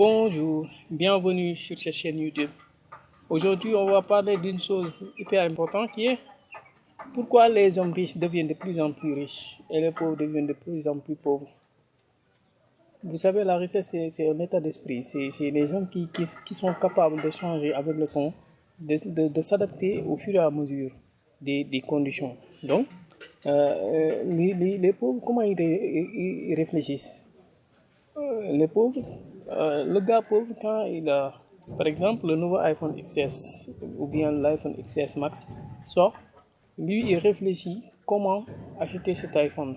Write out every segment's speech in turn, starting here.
Bonjour, bienvenue sur cette chaîne YouTube. Aujourd'hui, on va parler d'une chose hyper importante qui est pourquoi les hommes riches deviennent de plus en plus riches et les pauvres deviennent de plus en plus pauvres. Vous savez, la richesse, c'est un état d'esprit. C'est les gens qui sont capables de changer avec le temps, de s'adapter au fur et à mesure des conditions. Donc, les pauvres, comment ils réfléchissent? Les pauvres, le gars pauvre, quand il a, par exemple, le nouveau iPhone XS ou bien l'iPhone XS Max sort, lui, il réfléchit comment acheter cet iPhone.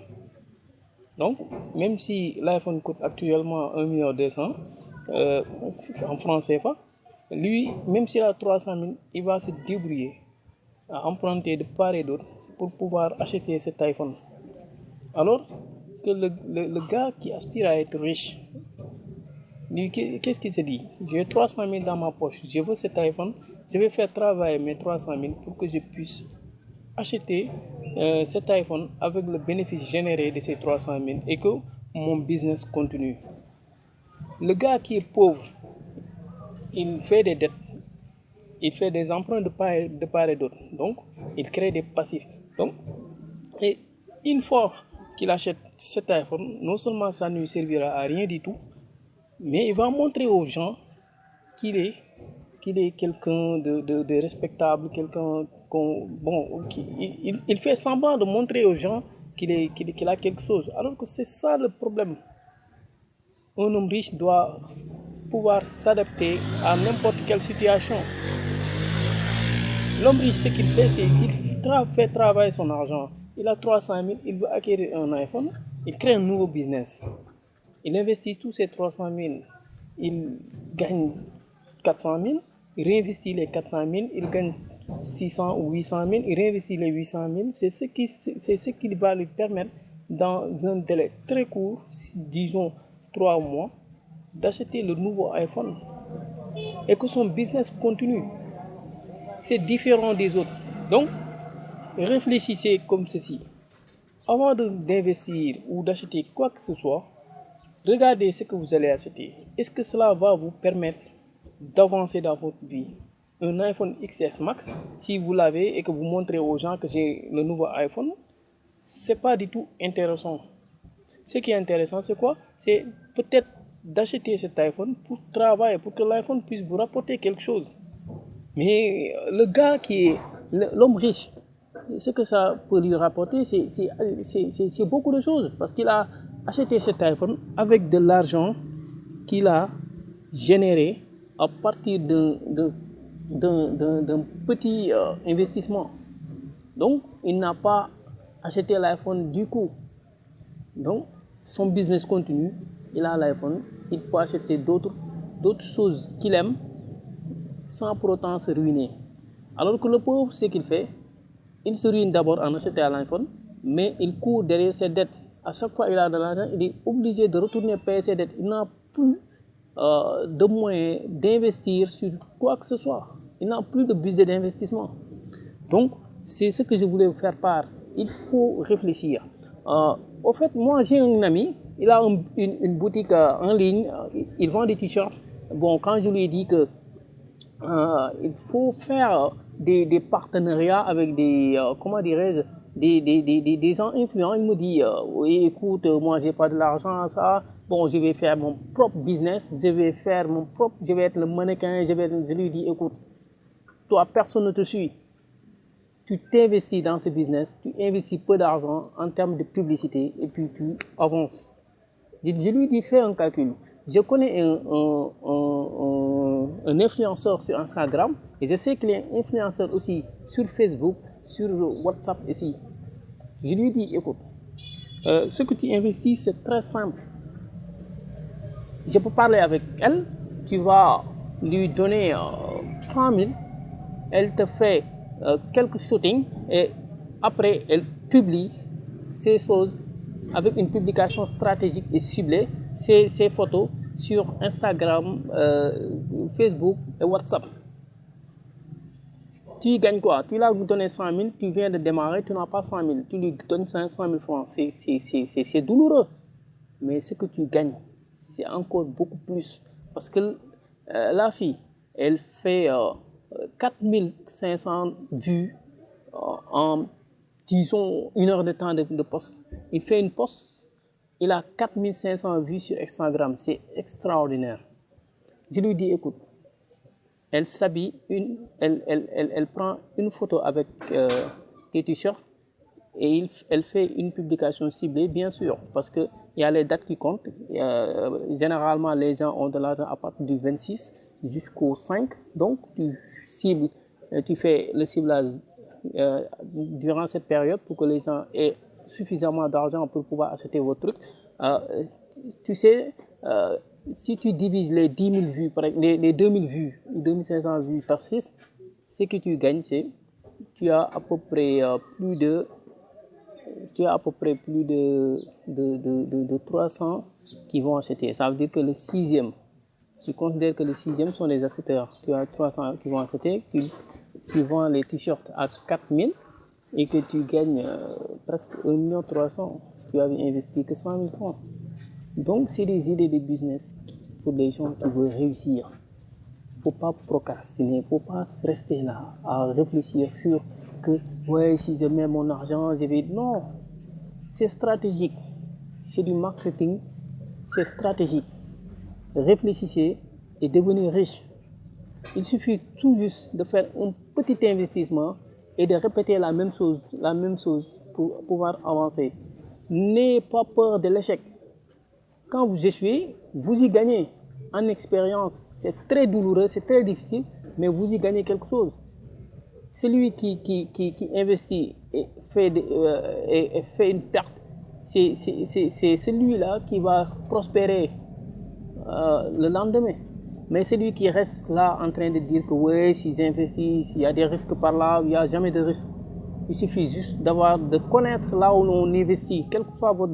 Donc, même si l'iPhone coûte actuellement 1,2 million en francs CFA, lui, même s'il a 300 000, il va se débrouiller à emprunter de part et d'autre pour pouvoir acheter cet iPhone. Alors que le gars qui aspire à être riche, lui, qu'est-ce qu'il se dit? J'ai 300 000 dans ma poche, je veux cet iPhone, je vais faire travailler mes 300 000 pour que je puisse acheter cet iPhone avec le bénéfice généré de ces 300 000 et que mon business continue. Le gars qui est pauvre, il fait des dettes, il fait des emprunts de part et d'autre, donc il crée des passifs. Donc, et une fois qu'il achète cet iPhone, non seulement ça ne lui servira à rien du tout, mais il va montrer aux gens qu'il est quelqu'un de respectable, quelqu'un il fait semblant de montrer aux gens qu'il a quelque chose. Alors que c'est ça le problème. Un homme riche doit pouvoir s'adapter à n'importe quelle situation. L'homme riche, ce qu'il fait, c'est qu'il fait travailler son argent. Il a 300 000, il veut acquérir un iPhone, il crée un nouveau business. Il investit tous ces 300 000, il gagne 400 000, il réinvestit les 400 000, il gagne 600 ou 800 000, il réinvestit les 800 000. C'est ce qui va lui permettre, dans un délai très court, disons 3 mois, d'acheter le nouveau iPhone et que son business continue. C'est différent des autres. Donc, réfléchissez comme ceci. Avant d'investir ou d'acheter quoi que ce soit, regardez ce que vous allez acheter. Est-ce que cela va vous permettre d'avancer dans votre vie? Un iPhone XS Max, si vous l'avez et que vous montrez aux gens que j'ai le nouveau iPhone, c'est pas du tout intéressant. Ce qui est intéressant, c'est quoi? C'est peut-être d'acheter cet iPhone pour travailler, pour que l'iPhone puisse vous rapporter quelque chose. Mais le gars qui est l'homme riche, ce que ça peut lui rapporter, c'est beaucoup de choses. Parce qu'il a acheté cet iPhone avec de l'argent qu'il a généré à partir d'un petit investissement. Donc, il n'a pas acheté l'iPhone du coup. Donc, son business continue, il a l'iPhone, il peut acheter d'autres choses qu'il aime sans pour autant se ruiner. Alors que le pauvre, ce qu'il fait, il se ruine d'abord en achetant l'iPhone, mais il court derrière ses dettes. À chaque fois qu'il a de l'argent, il est obligé de retourner payer ses dettes. Il n'a plus de moyens d'investir sur quoi que ce soit. Il n'a plus de budget d'investissement. Donc, c'est ce que je voulais vous faire part. Il faut réfléchir. Au fait, moi, j'ai un ami, il a une boutique en ligne, il vend des t-shirts. Bon, quand je lui ai dit que il faut faire des partenariats avec comment dirais-je, des gens influents. Il me dit, oui, écoute, moi, j'ai pas de l'argent, ça. Bon, je vais faire mon propre business, je vais être le mannequin, je lui dis, écoute, toi, personne ne te suit. Tu t'investis dans ce business, tu investis peu d'argent en termes de publicité et puis tu avances. Je lui dis, fais un calcul. Je connais un influenceur sur Instagram et je sais qu'il est influenceur aussi sur Facebook, sur WhatsApp aussi. Je lui dis, écoute, ce que tu investis, c'est très simple. Je peux parler avec elle, tu vas lui donner 100 000, elle te fait quelques shootings et après elle publie ces choses avec une publication stratégique et ciblée, ces photos sur Instagram, Facebook et WhatsApp. Tu gagnes quoi? Tu l'as donné 100 000, tu viens de démarrer, tu n'as pas 100 000, tu lui donnes 500 000 francs. C'est douloureux, mais ce que tu gagnes, c'est encore beaucoup plus. Parce que la fille, elle fait 4500 vues en, disons, 1 heure de temps de poste. Il fait une poste, il a 4500 vues sur Instagram. C'est extraordinaire. Je lui dis, écoute, elle s'habille, elle prend une photo avec tes t-shirts et elle fait une publication ciblée, bien sûr, parce qu'il y a les dates qui comptent. Généralement, les gens ont de l'argent à partir du 26 jusqu'au 5. Donc, tu fais le ciblage durant cette période pour que les gens aient suffisamment d'argent pour pouvoir acheter vos trucs. Tu sais, si tu divises les 10 000 vues, les 2000 vues, 2500 vues par 6, ce que tu gagnes, c'est tu as à peu près plus de 300 qui vont acheter. Ça veut dire que le sixième, tu considères que le sixième sont les acheteurs. Tu as 300 qui vont acheter, tu vends les t-shirts à 4000 et que tu gagnes presque 1,3 million. Tu avais investi que 100 000 francs. Donc, c'est des idées de business pour les gens qui veulent réussir. Il ne faut pas procrastiner, il ne faut pas rester là à réfléchir sur que, ouais, si je mets mon argent, je vais... Non, c'est stratégique. C'est du marketing, c'est stratégique. Réfléchissez et devenez riche. Il suffit tout juste de faire un petit investissement et de répéter la même chose pour pouvoir avancer. N'ayez pas peur de l'échec. Quand vous échouez, vous y gagnez en expérience. C'est très douloureux, c'est très difficile, mais vous y gagnez quelque chose. Celui qui investit et fait une perte, c'est celui-là qui va prospérer le lendemain. Mais celui qui reste là en train de dire que oui, si j'investis, il y a des risques par là, il n'y a jamais de risque. Il suffit juste de connaître là où l'on investit, quel que soit votre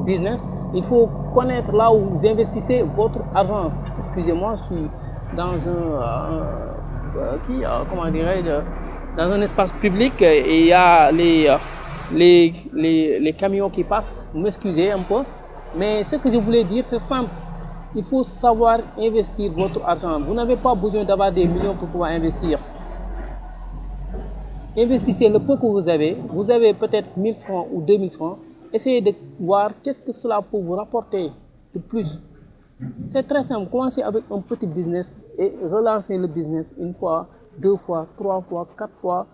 business. Il faut connaître là où vous investissez votre argent. Excusez-moi, je suis dans dans un espace public et il y a les camions qui passent. Vous m'excusez un peu, mais ce que je voulais dire, c'est simple. Il faut savoir investir votre argent. Vous n'avez pas besoin d'avoir des millions pour pouvoir investir. Investissez le peu que vous avez. Vous avez peut-être 1000 francs ou 2000 francs. Essayez de voir qu'est-ce que cela peut vous rapporter de plus. C'est très simple. Commencez avec un petit business et relancez le business 1 fois, 2 fois, 3 fois, 4 fois.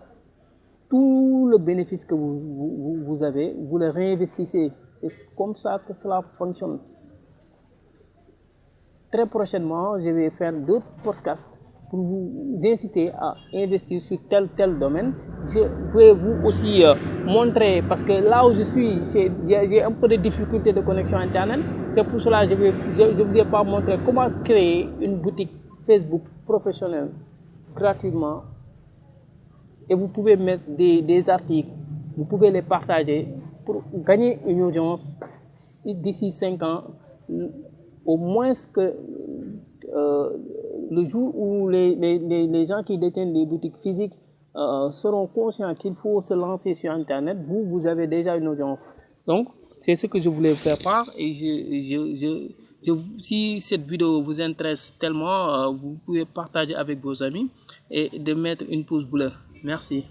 Tout le bénéfice que vous avez, vous le réinvestissez. C'est comme ça que cela fonctionne. Très prochainement, je vais faire d'autres podcasts pour vous inciter à investir sur tel domaine. Je vais vous aussi montrer, parce que là où je suis, j'ai un peu de difficulté de connexion Internet. C'est pour cela que je vous ai pas montré comment créer une boutique Facebook professionnelle gratuitement. Et vous pouvez mettre des articles, vous pouvez les partager pour gagner une audience d'ici 5 ans. Au moins que le jour où les gens qui détiennent les boutiques physiques seront conscients qu'il faut se lancer sur Internet, vous avez déjà une audience. Donc, c'est ce que je voulais faire part. Et si cette vidéo vous intéresse tellement, vous pouvez partager avec vos amis et de mettre une pouce bleue. Merci.